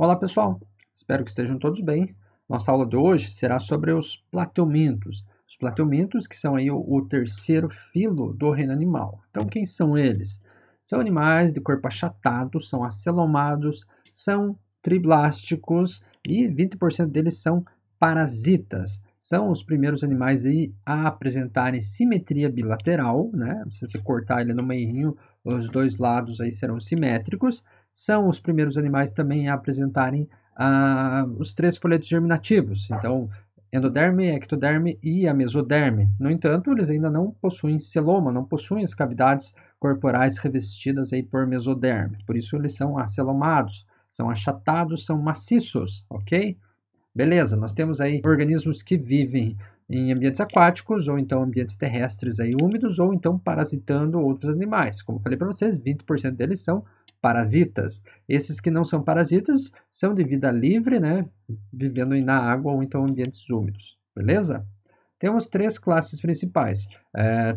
Olá pessoal, espero que estejam todos bem. Nossa aula de hoje será sobre os plateumintos. Os plateumintos que são aí o terceiro filo do reino animal. Então quem são eles? São animais de corpo achatado, são acelomados, são triblásticos e 20% deles são parasitas. São os primeiros animais aí a apresentarem simetria bilateral, né? Se você cortar ele no meio, os dois lados aí serão simétricos. São os primeiros animais também a apresentarem os três folhetos germinativos. Então, endoderme, ectoderme e a mesoderme. No entanto, eles ainda não possuem celoma, não possuem as cavidades corporais revestidas aí por mesoderme. Por isso, eles são acelomados, são achatados, são maciços, ok? Beleza, nós temos aí organismos que vivem em ambientes aquáticos, ou então ambientes terrestres aí úmidos, ou então parasitando outros animais. Como eu falei para vocês, 20% deles são parasitas. Esses que não são parasitas são de vida livre, né, vivendo na água ou então ambientes úmidos. Beleza? Temos três classes principais: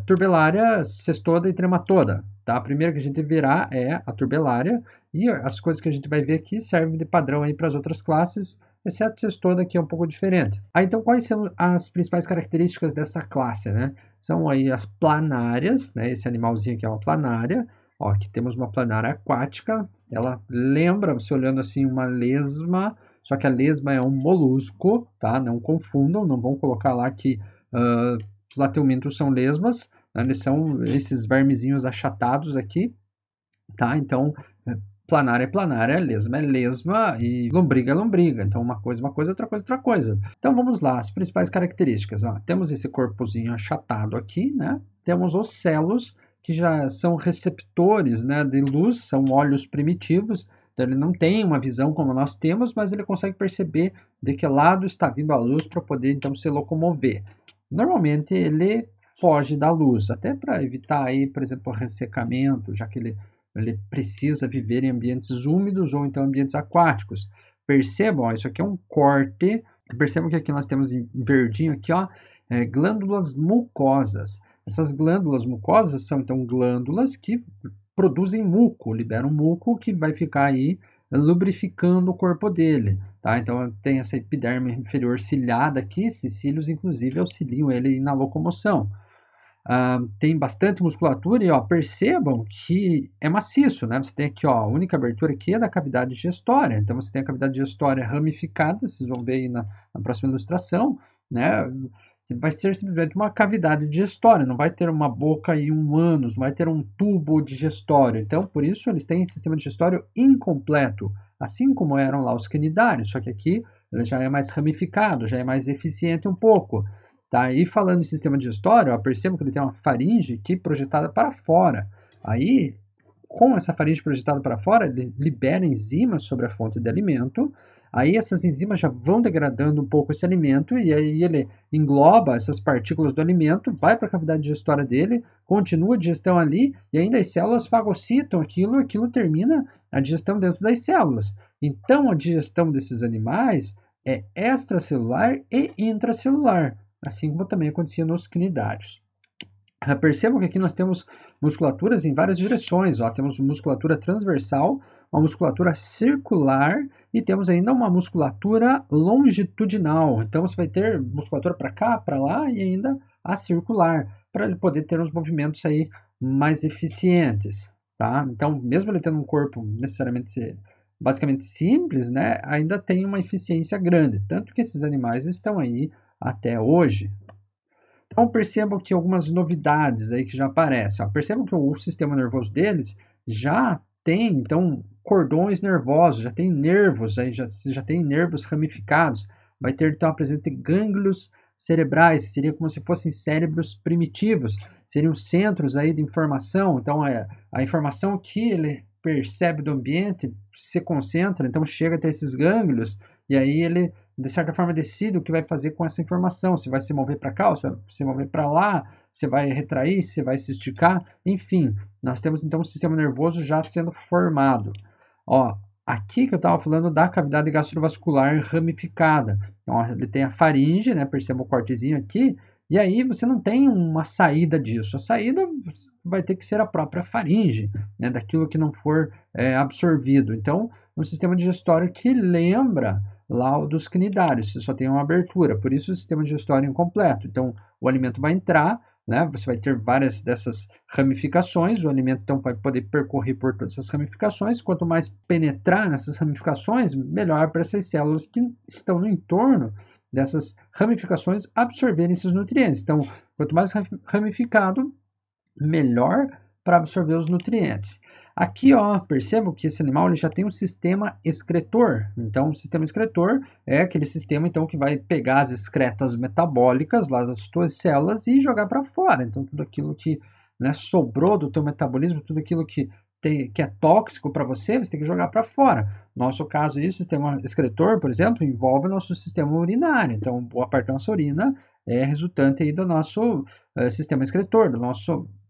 turbelária, cestoda e trematoda. Tá? A primeira que a gente verá é a turbelária, e as coisas que a gente vai ver aqui servem de padrão para as outras classes, exceto cestoda, que é um pouco diferente. Então, quais são as principais características dessa classe? Né? São aí as planárias, né? Esse animalzinho aqui é uma planária. Ó, aqui temos uma planária aquática, ela lembra, você olhando assim, uma lesma, só que a lesma é um molusco, tá? Não confundam, não vão colocar lá que plateumintos são lesmas, né? Eles são esses vermezinhos achatados aqui, tá? Então, planária é planária, lesma é lesma e lombriga é lombriga. Então, uma coisa, outra coisa, outra coisa. Então, vamos lá, as principais características. Ó. Temos esse corpozinho achatado aqui, né? Temos os celos, que já são receptores, né, de luz, são olhos primitivos, então ele não tem uma visão como nós temos, mas ele consegue perceber de que lado está vindo a luz para poder então se locomover. Normalmente ele foge da luz, até para evitar aí, por exemplo, ressecamento, já que ele precisa viver em ambientes úmidos ou então ambientes aquáticos. Percebam, ó, isso aqui é um corte. Percebam que aqui nós temos em verdinho aqui, ó, glândulas mucosas. Essas glândulas mucosas são então glândulas que produzem muco, liberam muco que vai ficar aí lubrificando o corpo dele. Tá? Então tem essa epiderme inferior ciliada aqui, esses cílios inclusive auxiliam ele na locomoção. Tem bastante musculatura e ó, percebam que é maciço, né? Você tem aqui, ó, a única abertura aqui é da cavidade digestória. Então você tem a cavidade digestória ramificada, vocês vão ver aí na próxima ilustração, né? Vai ser simplesmente uma cavidade digestória, não vai ter uma boca e um ânus, não vai ter um tubo digestório. Então, por isso, eles têm sistema digestório incompleto, assim como eram lá os canidários, só que aqui ele já é mais ramificado, já é mais eficiente um pouco. Tá? E falando em sistema digestório, ó, percebam que ele tem uma faringe que projetada para fora. Aí, com essa faringe projetada para fora, ele libera enzimas sobre a fonte de alimento. Aí essas enzimas já vão degradando um pouco esse alimento e aí ele engloba essas partículas do alimento, vai para a cavidade digestória dele, continua a digestão ali e ainda as células fagocitam aquilo termina a digestão dentro das células. Então a digestão desses animais é extracelular e intracelular, assim como também acontecia nos cnidários. Percebam que aqui nós temos musculaturas em várias direções. Ó. Temos musculatura transversal, uma musculatura circular e temos ainda uma musculatura longitudinal. Então você vai ter musculatura para cá, para lá e ainda a circular, para ele poder ter uns movimentos aí mais eficientes. Tá? Então, mesmo ele tendo um corpo necessariamente basicamente simples, né, ainda tem uma eficiência grande. Tanto que esses animais estão aí até hoje. Então percebam que algumas novidades aí que já aparecem. Ó. Percebam que o sistema nervoso deles já tem então cordões nervosos, já tem nervos aí, já tem nervos ramificados. Vai ter então a presença de gânglios cerebrais, seria como se fossem cérebros primitivos, seriam centros aí de informação. Então a informação que ele percebe do ambiente se concentra, então chega até esses gânglios e aí ele de certa forma decide o que vai fazer com essa informação, se vai se mover para cá, se vai se mover para lá, se vai retrair, se vai se esticar, enfim, nós temos então um sistema nervoso já sendo formado. Ó, aqui que eu estava falando da cavidade gastrovascular ramificada, então ó, ele tem a faringe, né, perceba o cortezinho aqui, E aí você não tem uma saída disso. A saída vai ter que ser a própria faringe, né, daquilo que não for absorvido. Então, um sistema digestório que lembra lá o dos cnidários, você só tem uma abertura, por isso o sistema digestório incompleto. Então, o alimento vai entrar, né, você vai ter várias dessas ramificações, o alimento então vai poder percorrer por todas essas ramificações. Quanto mais penetrar nessas ramificações, melhor para essas células que estão no entorno dessas ramificações absorverem esses nutrientes. Então, quanto mais ramificado, melhor para absorver os nutrientes. Aqui, ó, percebam que esse animal ele já tem um sistema excretor. Então, o sistema excretor é aquele sistema então que vai pegar as excretas metabólicas lá das tuas células e jogar para fora. Então, tudo aquilo que, né, sobrou do teu metabolismo, tudo aquilo que é tóxico para você, você tem que jogar para fora. No nosso caso, o sistema excretor, por exemplo, envolve o nosso sistema urinário. Então, boa parte da nossa urina é resultante aí do nosso sistema excretor,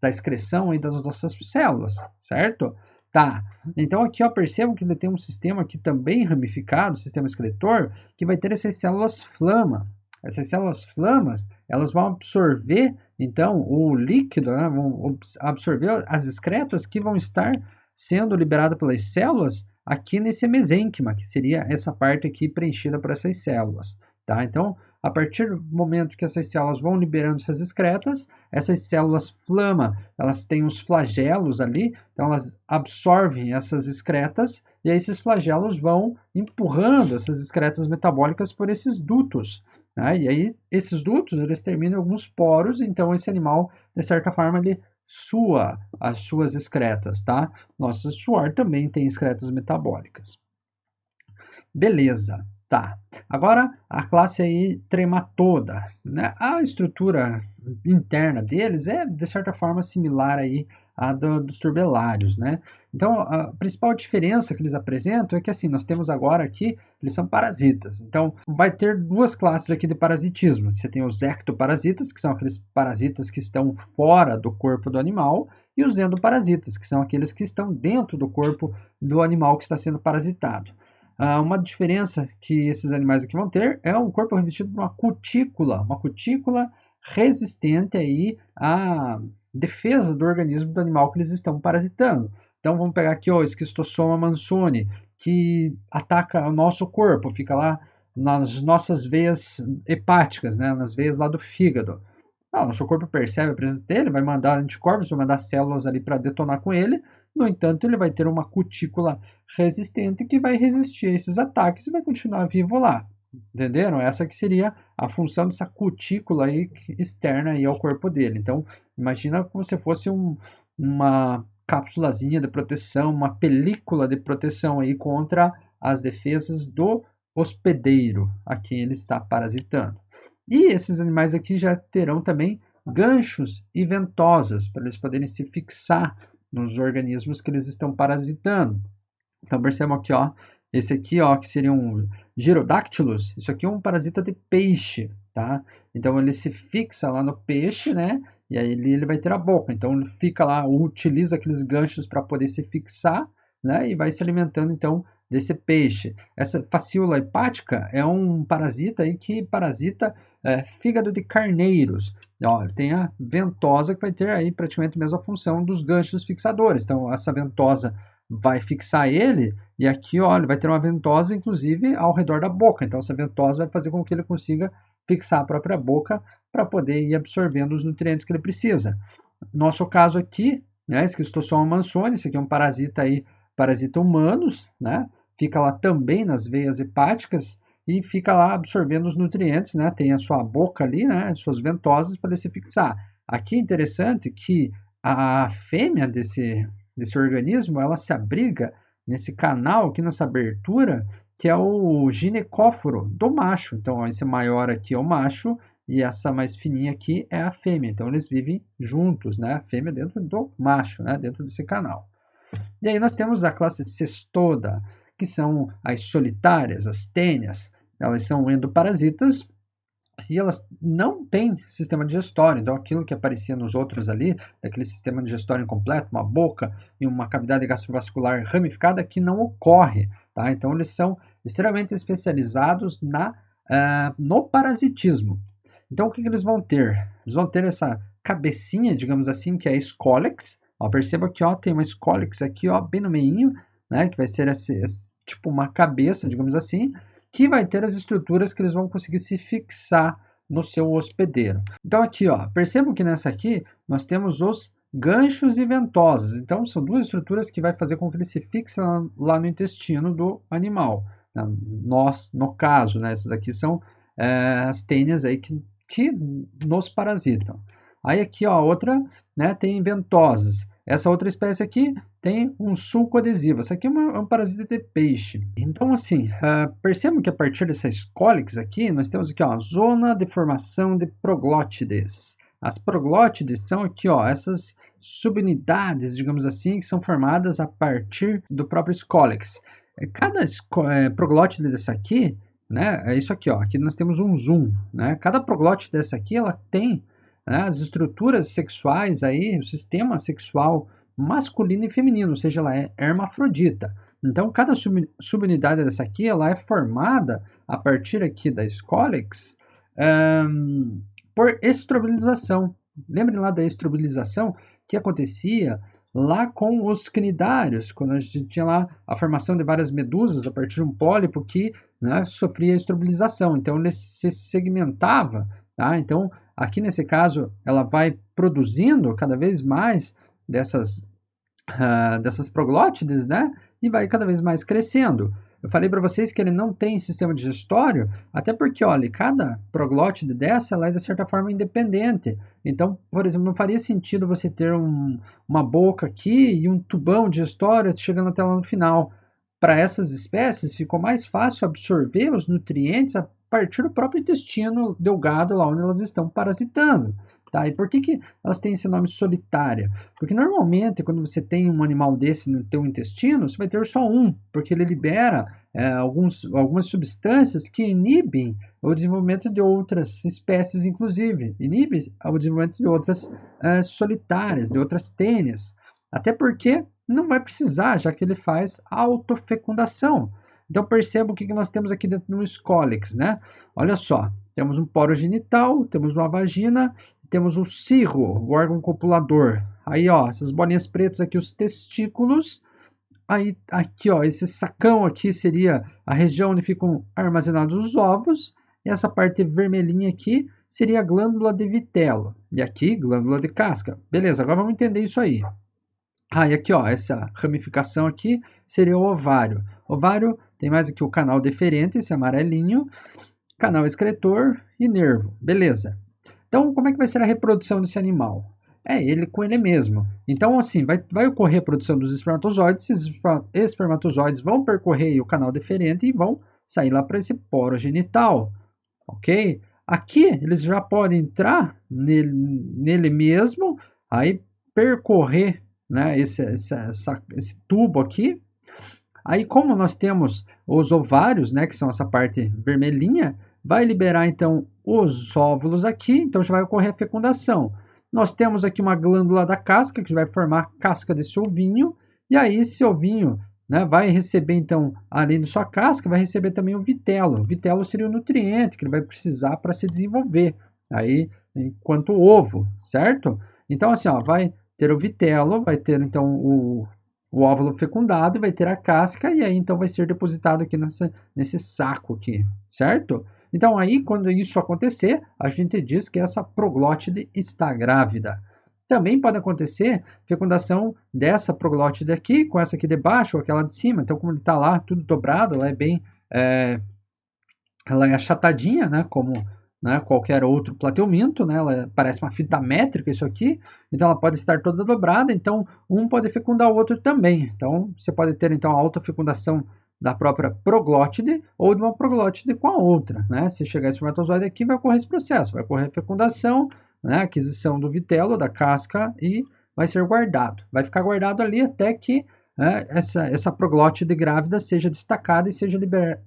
da excreção aí das nossas células, certo? Tá. Então, aqui ó, percebam que ele tem um sistema aqui também ramificado, sistema excretor, que vai ter essas células flama. Essas células flamas, elas vão absorver, então, o líquido, né, vão absorver as excretas que vão estar sendo liberadas pelas células aqui nesse mesênquima, que seria essa parte aqui preenchida por essas células. Tá? Então, a partir do momento que essas células vão liberando essas excretas, essas células flama, elas têm os flagelos ali, então elas absorvem essas excretas, e aí esses flagelos vão empurrando essas excretas metabólicas por esses dutos. Né? E aí esses dutos eles terminam em alguns poros, então esse animal, de certa forma, ele sua as suas excretas. Tá? Nosso suor também tem excretas metabólicas. Beleza. Tá. Agora a classe aí trematoda, né? A estrutura interna deles é de certa forma similar aí à dos turbelários, né? Então a principal diferença que eles apresentam é que assim nós temos agora aqui eles são parasitas. Então vai ter duas classes aqui de parasitismo. Você tem os ectoparasitas, que são aqueles parasitas que estão fora do corpo do animal, e os endoparasitas, que são aqueles que estão dentro do corpo do animal que está sendo parasitado. Uma diferença que esses animais aqui vão ter é um corpo revestido de uma cutícula resistente aí à defesa do organismo do animal que eles estão parasitando. Então vamos pegar aqui o Esquistossoma mansoni, que ataca o nosso corpo, fica lá nas nossas veias hepáticas, né, nas veias lá do fígado. Nosso corpo percebe a presença dele, vai mandar anticorpos, vai mandar células ali para detonar com ele. No entanto, ele vai ter uma cutícula resistente que vai resistir a esses ataques e vai continuar vivo lá. Entenderam? Essa que seria a função dessa cutícula aí externa aí ao corpo dele. Então, imagina como se fosse uma cápsulazinha de proteção, uma película de proteção aí contra as defesas do hospedeiro a quem ele está parasitando. E esses animais aqui já terão também ganchos e ventosas para eles poderem se fixar nos organismos que eles estão parasitando. Então percebam aqui, ó, esse aqui, ó, que seria um Gyrodactylus, isso aqui é um parasita de peixe, tá? Então ele se fixa lá no peixe, né? E aí ele vai ter a boca. Então ele fica lá, utiliza aqueles ganchos para poder se fixar, né? E vai se alimentando então desse peixe. Essa facíola hepática é um parasita aí que parasita fígado de carneiros. Ó, ele tem a ventosa que vai ter aí praticamente a mesma função dos ganchos fixadores. Então essa ventosa vai fixar ele e aqui, ó, ele vai ter uma ventosa inclusive ao redor da boca. Então essa ventosa vai fazer com que ele consiga fixar a própria boca para poder ir absorvendo os nutrientes que ele precisa. Nosso caso aqui, né, Esquistossoma mansoni, esse aqui é um parasita aí, parasita humanos, né? Fica lá também nas veias hepáticas e fica lá absorvendo os nutrientes, né? Tem a sua boca ali, né? Suas ventosas para ele se fixar. Aqui é interessante que a fêmea desse organismo, ela se abriga nesse canal aqui, nessa abertura, que é o ginecóforo do macho. Então, ó, esse maior aqui é o macho e essa mais fininha aqui é a fêmea. Então, eles vivem juntos, né? A fêmea dentro do macho, né? Dentro desse canal. E aí nós temos a classe Cestoda, que são as solitárias, as tênias. Elas são endoparasitas e elas não têm sistema digestório. Então aquilo que aparecia nos outros ali, daquele sistema digestório incompleto, uma boca e uma cavidade gastrovascular ramificada, que não ocorre. Tá? Então eles são extremamente especializados no parasitismo. Então, o que eles vão ter? Eles vão ter essa cabecinha, digamos assim, que é a escólex. Ó, perceba que ó, tem uma escólex aqui, ó, bem no meinho, né, que vai ser tipo uma cabeça, digamos assim, que vai ter as estruturas que eles vão conseguir se fixar no seu hospedeiro. Então aqui, ó, percebam que nessa aqui nós temos os ganchos e ventosas. Então são duas estruturas que vai fazer com que ele se fixe lá no intestino do animal. Nós, no caso, né, essas aqui são as tênias aí que nos parasitam. Aí aqui, ó, outra, né, tem ventosas. Essa outra espécie aqui tem um sulco adesivo. Essa aqui é um parasita de peixe. Então, assim, percebam que a partir dessa escólex aqui, nós temos aqui, ó, zona de formação de proglótides. As proglótides são aqui, ó, essas subunidades, digamos assim, que são formadas a partir do próprio escólex. Cada proglótide dessa aqui, né, é isso aqui, ó, aqui nós temos um zoom, né? Cada proglótide dessa aqui, ela tem, né, as estruturas sexuais aí, o sistema sexual masculino e feminino, ou seja, ela é hermafrodita. Então, cada subunidade dessa aqui, ela é formada a partir aqui da escólex por estrobilização. Lembrem lá da estrobilização que acontecia lá com os cnidários, quando a gente tinha lá a formação de várias medusas a partir de um pólipo que, né, sofria estrobilização. Então, ele se segmentava. Tá? Então, aqui nesse caso, ela vai produzindo cada vez mais dessas proglótides, né? E vai cada vez mais crescendo. Eu falei para vocês que ele não tem sistema digestório, até porque, olha, cada proglótide dessa, ela é de certa forma independente. Então, por exemplo, não faria sentido você ter uma boca aqui e um tubão digestório chegando até lá no final. Para essas espécies, ficou mais fácil absorver os nutrientes a partir do próprio intestino delgado, lá onde elas estão parasitando. Tá? E por que elas têm esse nome solitária? Porque normalmente, quando você tem um animal desse no teu intestino, você vai ter só um, porque ele libera algumas substâncias que inibem o desenvolvimento de outras espécies, inclusive. Inibe o desenvolvimento de outras solitárias, de outras tênias. Até porque não vai precisar, já que ele faz autofecundação. Então perceba o que nós temos aqui dentro do escólex, né? Olha só, temos um poro genital, temos uma vagina, temos o cirro, o órgão copulador. Aí, ó, essas bolinhas pretas aqui, os testículos. Aí, aqui, ó, esse sacão aqui seria a região onde ficam armazenados os ovos. E essa parte vermelhinha aqui seria a glândula de vitelo. E aqui, glândula de casca. Beleza, agora vamos entender isso aí. E aqui, ó, essa ramificação aqui seria o ovário. Ovário tem mais aqui o canal deferente, esse amarelinho, canal excretor e nervo. Beleza. Então, como é que vai ser a reprodução desse animal? É ele com ele mesmo. Então, assim, vai ocorrer a produção dos espermatozoides. Esses espermatozoides vão percorrer o canal deferente e vão sair lá para esse poro genital. Ok? Aqui, eles já podem entrar nele mesmo, aí percorrer, né, esse tubo aqui. Aí, como nós temos os ovários, né, que são essa parte vermelhinha, vai liberar, então, os óvulos aqui, então já vai ocorrer a fecundação. Nós temos aqui uma glândula da casca, que vai formar a casca desse ovinho, e aí esse ovinho, né, vai receber, então, além da sua casca, vai receber também o vitelo. O vitelo seria o nutriente que ele vai precisar para se desenvolver, aí, enquanto ovo, certo? Então, assim, ó, vai ter o vitelo, vai ter, então, o óvulo fecundado, vai ter a casca, e aí, então, vai ser depositado aqui nesse saco aqui, certo? Então, aí, quando isso acontecer, a gente diz que essa proglótide está grávida. Também pode acontecer fecundação dessa proglótide aqui, com essa aqui de baixo, ou aquela de cima. Então, como ele está lá, tudo dobrado, ela é bem... ela é achatadinha, né, como, né, qualquer outro plateuminto, né, ela parece uma fita métrica isso aqui, então ela pode estar toda dobrada, então um pode fecundar o outro também. Então, você pode ter, então, a autofecundação da própria proglótide ou de uma proglótide com a outra, né? Se chegar esse espermatozoide aqui, vai ocorrer esse processo, vai ocorrer a fecundação, né? Aquisição do vitelo, da casca, e vai ser guardado. Vai ficar guardado ali até que, né, essa proglótide grávida seja destacada e seja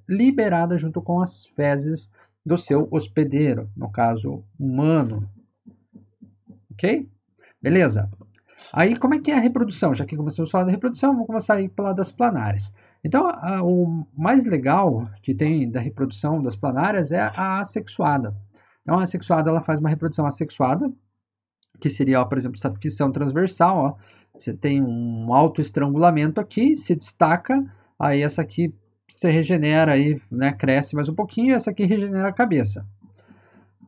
liberada junto com as fezes do seu hospedeiro, no caso humano. Ok? Beleza? Aí, como é que é a reprodução? Já que começamos a falar da reprodução, vamos começar a ir para lá das planárias. Então, o mais legal que tem da reprodução das planárias é a assexuada. Então, a assexuada ela faz uma reprodução assexuada, que seria, ó, por exemplo, essa fissão transversal. Ó. Você tem um autoestrangulamento aqui, se destaca, aí essa aqui se regenera, aí, né, cresce mais um pouquinho, e essa aqui regenera a cabeça.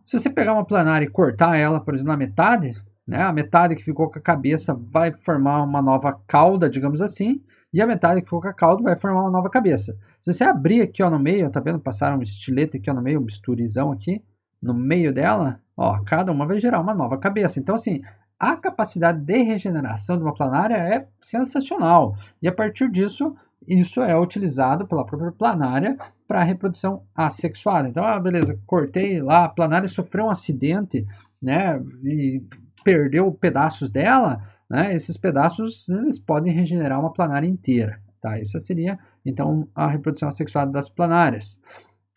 Se você pegar uma planária e cortar ela, por exemplo, na metade, né, a metade que ficou com a cabeça vai formar uma nova cauda, digamos assim, e a metade que ficou com a cauda vai formar uma nova cabeça. Se você abrir aqui, ó, no meio, tá vendo? Passaram um estilete aqui, ó, no meio, um bisturizão aqui, no meio dela, ó, cada uma vai gerar uma nova cabeça. Então, assim, a capacidade de regeneração de uma planária é sensacional. E a partir disso, isso é utilizado pela própria planária para a reprodução assexuada. Então, beleza, cortei lá, a planária sofreu um acidente, né, e perdeu pedaços dela, né, esses pedaços eles podem regenerar uma planária inteira. Tá? Essa seria, então, a reprodução assexuada das planárias.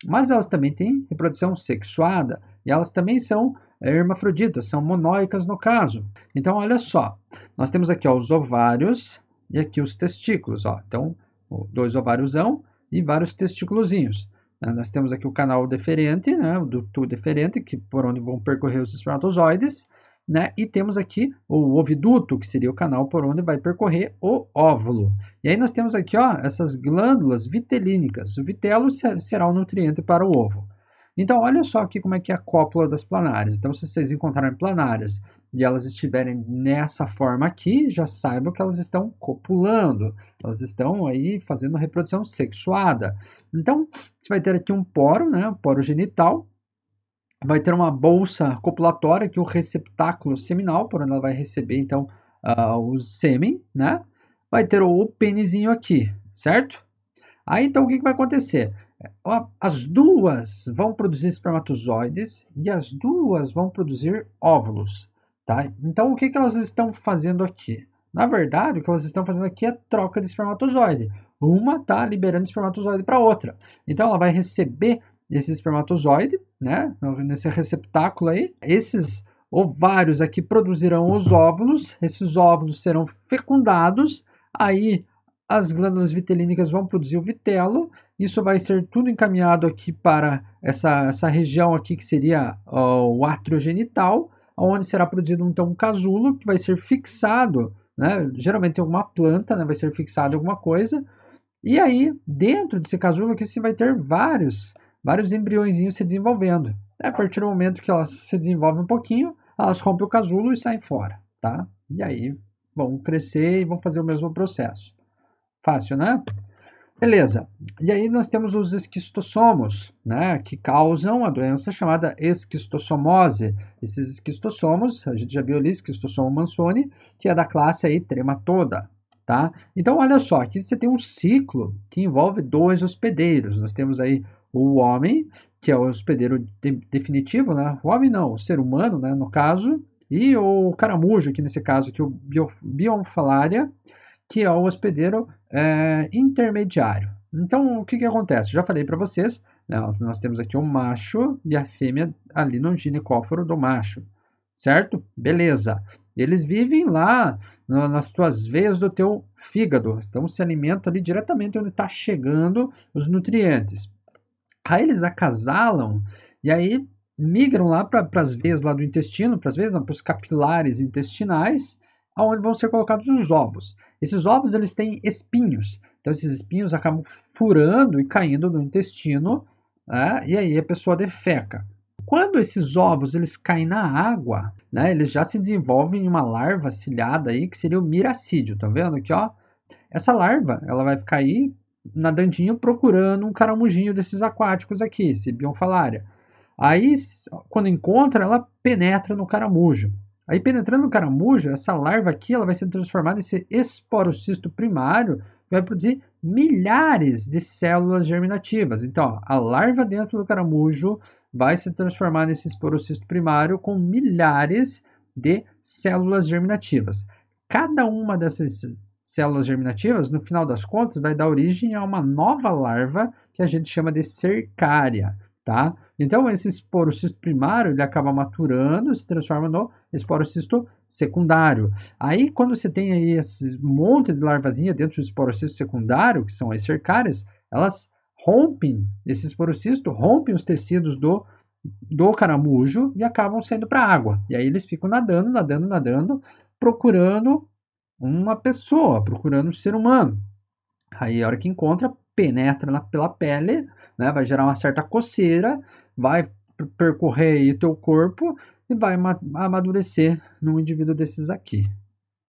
Mas elas também têm reprodução sexuada e elas também são hermafroditas, são monóicas no caso. Então, olha só, nós temos aqui, ó, os ovários e aqui os testículos. Ó. Então, 2 ováriosão e vários testículozinhos. Nós temos aqui o canal deferente, né, o duto deferente, que por onde vão percorrer os espermatozoides, né, e temos aqui o oviduto, que seria o canal por onde vai percorrer o óvulo. E aí nós temos aqui, ó, essas glândulas vitelínicas. O vitelo será o nutriente para o ovo. Então, olha só aqui como é que é a cópula das planárias. Então, se vocês encontrarem planárias e elas estiverem nessa forma aqui, já saibam que elas estão copulando. Elas estão aí fazendo reprodução sexuada. Então, você vai ter aqui um poro, né, um poro genital. Vai ter uma bolsa copulatória, que é o receptáculo seminal, por onde ela vai receber, então, o sêmen, né? Vai ter o pênisinho aqui, certo? Aí, então, o que vai acontecer? As duas vão produzir espermatozoides e as duas vão produzir óvulos, tá? Então, o que elas estão fazendo aqui? Na verdade, o que elas estão fazendo aqui é troca de espermatozoide. Uma está liberando espermatozoide para a outra. Então, ela vai receber esse espermatozoide, né, nesse receptáculo aí. Esses ovários aqui produzirão os óvulos, esses óvulos serão fecundados, aí as glândulas vitelínicas vão produzir o vitelo, isso vai ser tudo encaminhado aqui para essa região aqui que seria o átrio genital, onde será produzido então um casulo que vai ser fixado, né, geralmente em alguma planta, né, vai ser fixado em alguma coisa, e aí dentro desse casulo aqui você vai ter vários embriõezinhos se desenvolvendo. A partir do momento que elas se desenvolvem um pouquinho, elas rompem o casulo e saem fora, tá? E aí vão crescer e vão fazer o mesmo processo. Fácil, né? Beleza. E aí nós temos os esquistossomos, né, que causam a doença chamada esquistossomose. Esses esquistossomos, a gente já viu ali, esquistossomo mansoni, que é da classe aí trematoda. Tá? Então, olha só, aqui você tem um ciclo que envolve 2 hospedeiros. Nós temos aí o homem, que é o hospedeiro definitivo, né? O homem não, o ser humano, né, no caso, e o caramujo, que nesse caso aqui, o Bionfalaria, que é o hospedeiro intermediário. Então, o que acontece? Já falei para vocês, né, nós temos aqui o macho e a fêmea ali no ginecóforo do macho, certo? Beleza. Eles vivem lá nas tuas veias do teu fígado, então se alimentam ali diretamente onde está chegando os nutrientes. Aí eles acasalam e aí migram lá para as veias lá do intestino, para os capilares intestinais, onde vão ser colocados os ovos. Esses ovos eles têm espinhos, então esses espinhos acabam furando e caindo no intestino, né? E aí a pessoa defeca. Quando esses ovos eles caem na água, né, eles já se desenvolvem em uma larva ciliada aí, que seria o miracídio, tá vendo aqui, ó? Essa larva, ela vai ficar aí nadandinho procurando um caramujinho desses aquáticos aqui, esse Bionfalaria. Aí, quando encontra, ela penetra no caramujo. Aí, penetrando no caramujo, essa larva aqui ela vai ser transformada nesse esporocisto primário, que vai produzir milhares de células germinativas. Então, ó, a larva dentro do caramujo vai se transformar nesse esporocisto primário com milhares de células germinativas. Cada uma dessas células germinativas, no final das contas, vai dar origem a uma nova larva que a gente chama de cercária. Tá? Então, esse esporocisto primário ele acaba maturando, se transforma no esporocisto secundário. Aí, quando você tem aí esse monte de larvazinha dentro do esporocisto secundário, que são as cercárias, elas rompem esse esporocisto, rompem os tecidos do do caramujo e acabam saindo para a água. E aí eles ficam nadando, nadando, nadando, procurando uma pessoa, procurando um ser humano. Aí a hora que encontra, penetra pela pele, né, vai gerar uma certa coceira, vai percorrer aí o teu corpo e vai amadurecer num indivíduo desses aqui.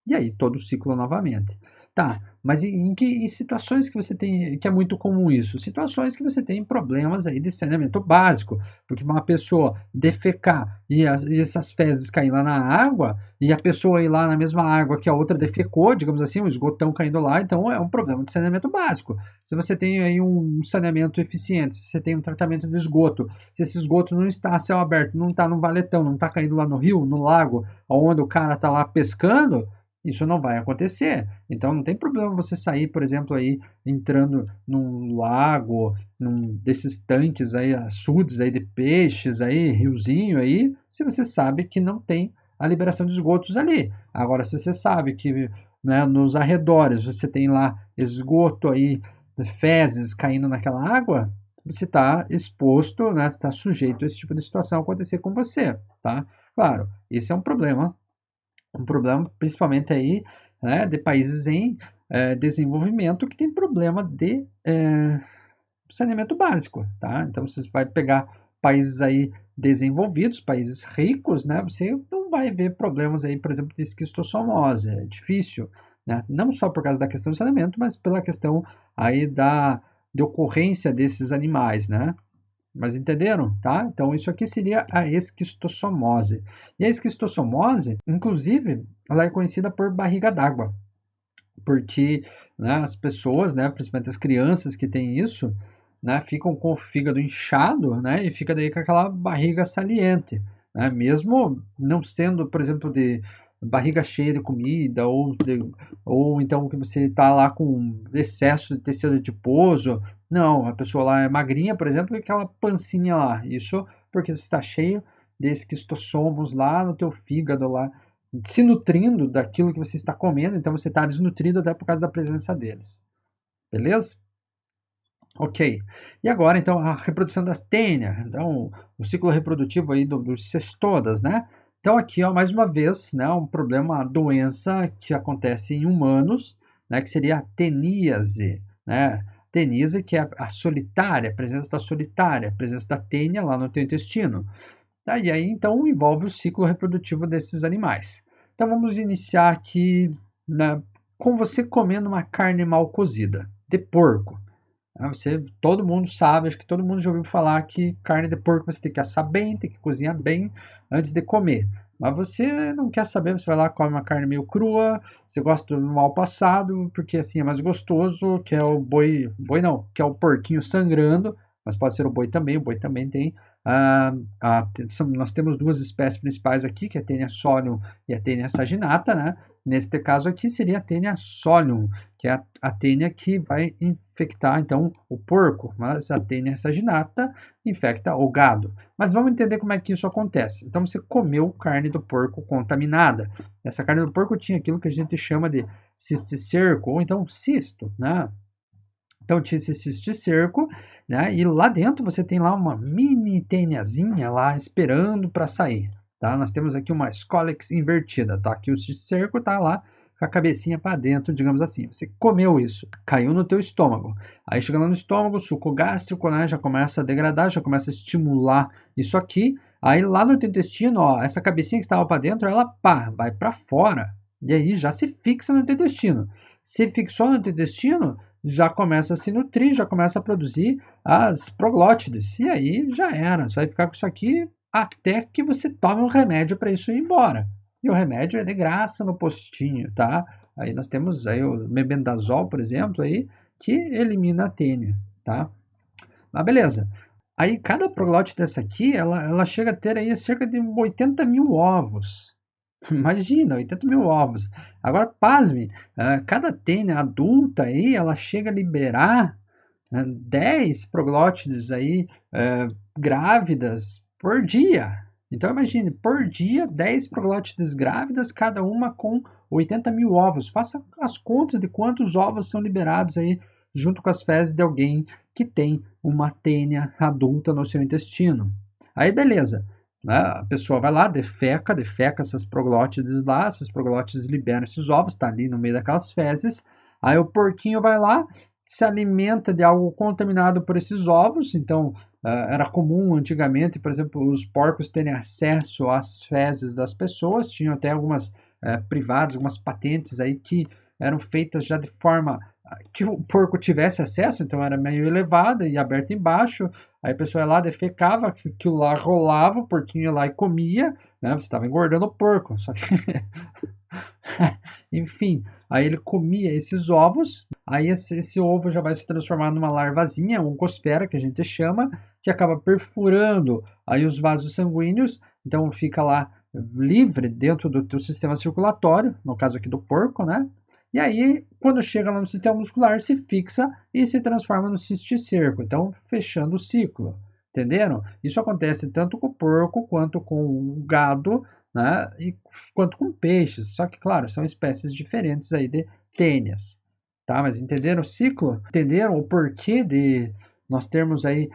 E aí, todo o ciclo novamente. Tá, mas em situações que você tem, que é muito comum isso? Situações que você tem problemas aí de saneamento básico, porque uma pessoa defecar e essas fezes caírem lá na água, e a pessoa ir lá na mesma água que a outra defecou, digamos assim, um esgotão caindo lá, então é um problema de saneamento básico. Se você tem aí um saneamento eficiente, se você tem um tratamento de esgoto, se esse esgoto não está a céu aberto, não está no valetão, não está caindo lá no rio, no lago, onde o cara está lá pescando, isso não vai acontecer. Então não tem problema você sair, por exemplo, aí entrando num lago, num desses tanques aí, açudes aí de peixes aí, riozinho aí, se você sabe que não tem a liberação de esgotos ali. Agora, se você sabe que, né, nos arredores você tem lá esgoto aí, fezes caindo naquela água, você está exposto, né, está sujeito a esse tipo de situação acontecer com você, tá? Claro, esse é um problema principalmente aí, né, de países em desenvolvimento que tem problema de saneamento básico, tá? Então você vai pegar países aí desenvolvidos, países ricos, né? Você não vai ver problemas aí, por exemplo, de esquistossomose, é difícil, né? Não só por causa da questão do saneamento, mas pela questão aí de ocorrência desses animais, né? Mas entenderam, tá? Então isso aqui seria a esquistossomose. E a esquistossomose, inclusive, ela é conhecida por barriga d'água, porque, né, as pessoas, né, principalmente as crianças que têm isso, né, ficam com o fígado inchado, né, e fica daí com aquela barriga saliente, né, mesmo não sendo, por exemplo, de barriga cheia de comida, ou então que você está lá com excesso de tecido adiposo. Não, a pessoa lá é magrinha, por exemplo, e aquela pancinha lá. Isso porque você está cheio de esquistossomos lá no teu fígado, lá, se nutrindo daquilo que você está comendo, então você está desnutrido até por causa da presença deles. Beleza? Ok. E agora, então, a reprodução das tênia. Então, o ciclo reprodutivo aí dos cestodas, né? Então, aqui, ó, mais uma vez, né, um problema, uma doença que acontece em humanos, né, que seria a teníase, né? Teníase, que é a solitária, a presença da solitária, a presença da tênia lá no teu intestino. Tá? E aí, então, envolve o ciclo reprodutivo desses animais. Então, vamos iniciar aqui com você comendo uma carne mal cozida, de porco. Todo mundo sabe, acho que todo mundo já ouviu falar que carne de porco você tem que assar bem, tem que cozinhar bem antes de comer. Mas você não quer saber, você vai lá, come uma carne meio crua, você gosta do mal passado, porque assim é mais gostoso, que é o boi não, que é o porquinho sangrando, mas pode ser o boi também tem. Nós temos duas espécies principais aqui, que é a Taenia solium e a Taenia saginata, né? Neste caso aqui seria a Taenia solium, que é a tênia que vai infectar então o porco, mas a tênia saginata infecta o gado. Mas vamos entender como é que isso acontece. Então você comeu carne do porco contaminada. Essa carne do porco tinha aquilo que a gente chama de cisticerco, ou então cisto, né? Então tinha esse cisticerco, né? E lá dentro você tem lá uma mini têniazinha lá esperando para sair. Tá? Nós temos aqui uma Scolex invertida, tá? Aqui o cisticerco está lá com a cabecinha para dentro, digamos assim. Você comeu isso, caiu no teu estômago. Aí chega lá no estômago, o suco gástrico, né, já começa a degradar, já começa a estimular isso aqui. Aí lá no teu intestino, ó, essa cabecinha que estava para dentro, ela pá, vai para fora. E aí já se fixa no teu intestino. Se fixou no teu intestino, já começa a se nutrir, já começa a produzir as proglótides. E aí já era, você vai ficar com isso aqui até que você tome um remédio para isso ir embora. E o remédio é de graça no postinho, tá? Aí nós temos aí o mebendazol, por exemplo, aí, que elimina a tênia, tá? Mas beleza. Aí cada proglótide dessa aqui, ela chega a ter aí cerca de 80 mil ovos. Imagina, 80 mil ovos. Agora, pasme, cada tênia adulta aí, ela chega a liberar 10 proglótides aí, grávidas por dia. Então imagine, por dia, 10 proglótides grávidas, cada uma com 80 mil ovos. Faça as contas de quantos ovos são liberados aí junto com as fezes de alguém que tem uma tênia adulta no seu intestino. Aí beleza, né? A pessoa vai lá, defeca essas proglótides lá, essas proglótides liberam esses ovos, está ali no meio daquelas fezes. Aí o porquinho vai lá, se alimenta de algo contaminado por esses ovos. Então era comum antigamente, por exemplo, os porcos terem acesso às fezes das pessoas. Tinham até algumas privadas, algumas patentes aí que eram feitas já de forma que o porco tivesse acesso, então era meio elevada e aberta embaixo. Aí a pessoa ia lá, defecava, aquilo lá rolava, o porquinho ia lá e comia, né? Você estava engordando o porco. Só que enfim, aí ele comia esses ovos, aí esse ovo já vai se transformar numa larvazinha, uma oncosfera que a gente chama, que acaba perfurando aí os vasos sanguíneos, então fica lá livre dentro do teu sistema circulatório, no caso aqui do porco, né? E aí, quando chega lá no sistema muscular, se fixa e se transforma no cisticerco, então fechando o ciclo. Entenderam? Isso acontece tanto com o porco quanto com o gado, né? Quanto com peixes. Só que, claro, são espécies diferentes aí de tênias. Tá? Mas entenderam o ciclo? Entenderam o porquê de nós termos aí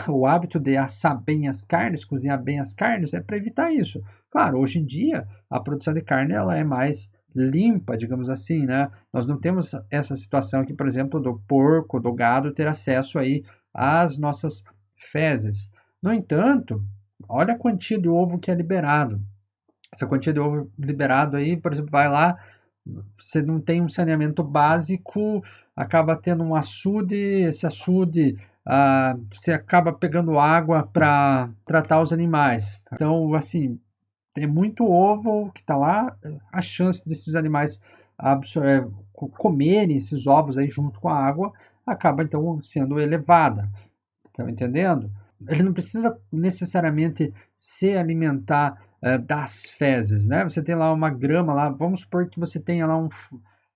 o hábito de assar bem as carnes, cozinhar bem as carnes? É para evitar isso. Claro, hoje em dia a produção de carne ela é mais limpa, digamos assim, né? Nós não temos essa situação aqui, por exemplo, do porco, do gado ter acesso aí às nossas fezes. No entanto, olha a quantia de ovo que é liberado. Essa quantia de ovo liberado aí, por exemplo, vai lá, você não tem um saneamento básico, acaba tendo um açude, esse açude você acaba pegando água para tratar os animais. Então, assim, tem muito ovo que está lá, a chance desses animais comerem esses ovos aí junto com a água acaba então sendo elevada. Estão entendendo? Ele não precisa necessariamente se alimentar das fezes, né? Você tem lá uma grama lá, vamos supor que você tenha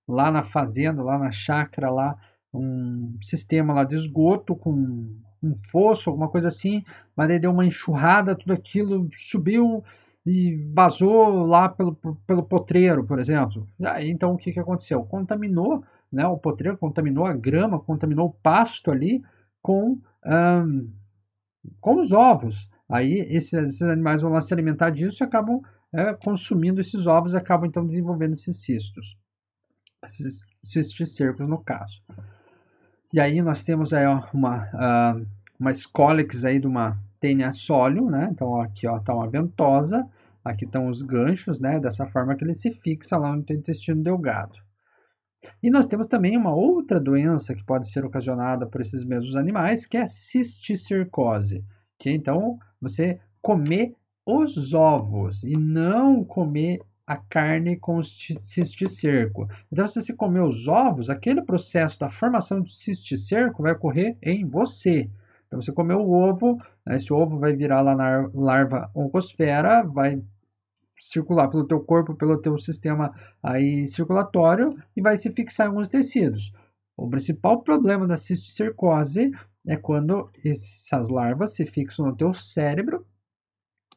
lá na fazenda, lá na chácara, lá um sistema lá de esgoto com um fosso, alguma coisa assim, mas aí deu uma enxurrada, tudo aquilo subiu e vazou lá pelo potreiro, por exemplo. Aí, então o que aconteceu? Contaminou, né, o potreiro, contaminou a grama, contaminou o pasto ali com os ovos. Aí esses animais vão lá se alimentar disso e acabam consumindo esses ovos e acabam então desenvolvendo esses cistos. Esses cisticercos no caso. E aí nós temos aí uma escólex aí de uma tênia solium, né? Então aqui está uma ventosa, aqui estão os ganchos, né? Dessa forma que ele se fixa lá no intestino delgado. E nós temos também uma outra doença que pode ser ocasionada por esses mesmos animais, que é a cisticercose, que então você comer os ovos e não comer a carne com o cisticerco. Então, se você comer os ovos, aquele processo da formação do cisticerco vai ocorrer em você. Então, você comeu o ovo, né, esse ovo vai virar lá na larva oncosfera, vai circular pelo teu corpo, pelo teu sistema aí circulatório e vai se fixar em alguns tecidos. O principal problema da cisticercose é quando essas larvas se fixam no teu cérebro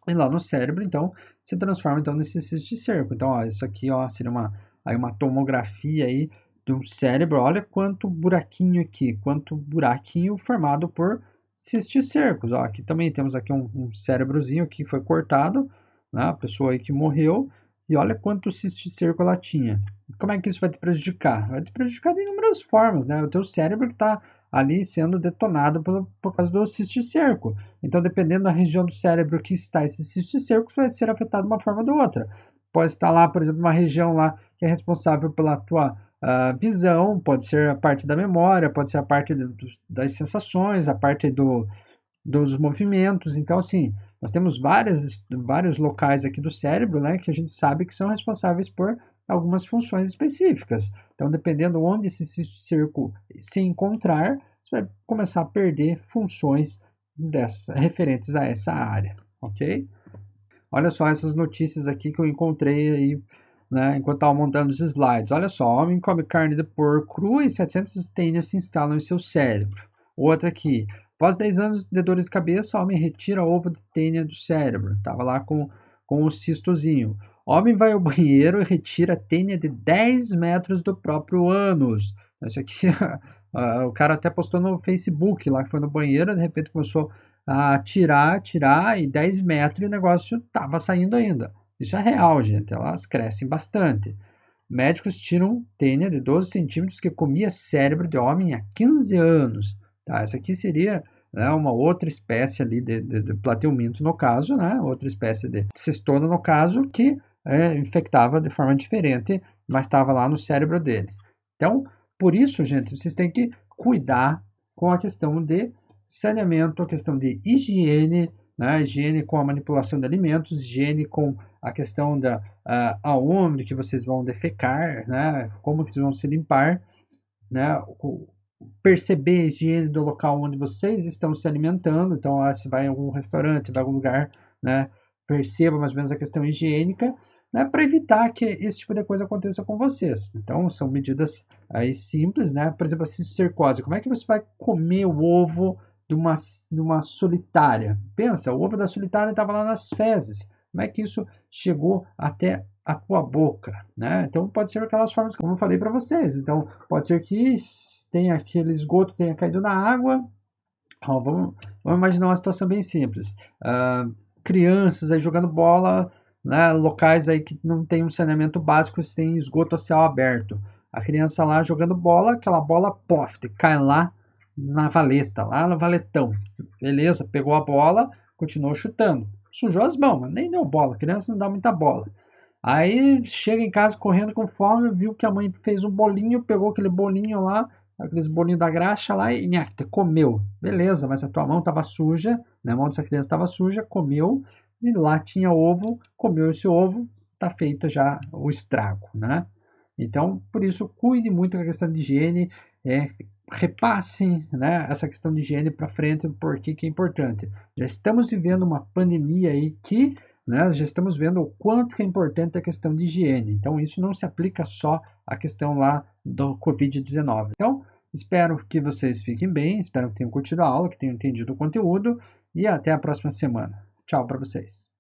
e lá no cérebro, então, se transforma então, nesse cisticerco. Então, ó, isso aqui ó, seria uma tomografia aí de um cérebro. Olha quanto buraquinho aqui, quanto buraquinho formado por cisticercos. Ó, aqui também temos aqui um cérebrozinho que foi cortado, né? A pessoa aí que morreu, e olha quanto cisticerco ela tinha. Como é que isso vai te prejudicar? Vai te prejudicar de inúmeras formas, né? O teu cérebro que está ali sendo detonado por causa do cisticerco. Então, dependendo da região do cérebro que está esse cisticerco, vai ser afetado de uma forma ou de outra. Pode estar lá, por exemplo, uma região lá que é responsável pela tua visão, pode ser a parte da memória, pode ser a parte das sensações, a parte dos movimentos. Então, assim, nós temos vários locais aqui do cérebro, né, que a gente sabe que são responsáveis por algumas funções específicas. Então, dependendo onde esse cisticerco se encontrar, você vai começar a perder funções referentes a essa área, ok? Olha só essas notícias aqui que eu encontrei aí, né, enquanto estava montando os slides. Olha só, homem come carne de porco crua e 700 tênias se instalam em seu cérebro. Outra aqui, após 10 anos de dores de cabeça, homem retira ovo de tênia do cérebro. Estava lá com o cistozinho. Homem vai ao banheiro e retira tênia de 10 metros do próprio ânus. Isso aqui, o cara até postou no Facebook, lá que foi no banheiro, de repente começou a tirar, e 10 metros e o negócio estava saindo ainda. Isso é real, gente, elas crescem bastante. Médicos tiram tênia de 12 centímetros que comia cérebro de homem há 15 anos. Tá, essa aqui seria, né, uma outra espécie ali de plateuminto no caso, né, outra espécie de cestona no caso, que infectava de forma diferente, mas estava lá no cérebro dele. Então, por isso, gente, vocês têm que cuidar com a questão de saneamento, a questão de higiene, né? Higiene com a manipulação de alimentos, higiene com a questão da aonde que vocês vão defecar, né? Como que vocês vão se limpar, né? Perceber a higiene do local onde vocês estão se alimentando. Então, se vai em algum restaurante, vai em algum lugar, né? Perceba mais ou menos a questão higiênica, né, para evitar que esse tipo de coisa aconteça com vocês. Então, são medidas aí simples, né? Por exemplo, a cisticercose. Como é que você vai comer o ovo de uma solitária? Pensa, o ovo da solitária estava lá nas fezes. Como é que isso chegou até a tua boca, né? Então, pode ser aquelas formas, como eu falei para vocês. Então, pode ser que tenha aquele esgoto tenha caído na água. Vamos imaginar uma situação bem simples. Crianças aí jogando bola, né, locais aí que não tem um saneamento básico, sem esgoto a céu aberto. A criança lá jogando bola, aquela bola pof, cai lá na valeta, lá no valetão. Beleza, pegou a bola, continuou chutando. Sujou as mãos, mas nem deu bola. A criança não dá muita bola. Aí chega em casa correndo com fome, viu que a mãe fez um bolinho, pegou aquele bolinho lá, aqueles bolinhos da graxa lá e comeu. Beleza, mas a tua mão estava suja, né? A mão dessa criança estava suja, comeu, e lá tinha ovo, comeu esse ovo, está feito já o estrago, né? Então, por isso, cuide muito da questão de higiene, repassem, né, essa questão de higiene para frente, porque que é importante. Já estamos vivendo uma pandemia aí que, né, já estamos vendo o quanto que é importante a questão de higiene. Então, isso não se aplica só à questão lá do Covid-19. Então, espero que vocês fiquem bem, espero que tenham curtido a aula, que tenham entendido o conteúdo e até a próxima semana. Tchau para vocês.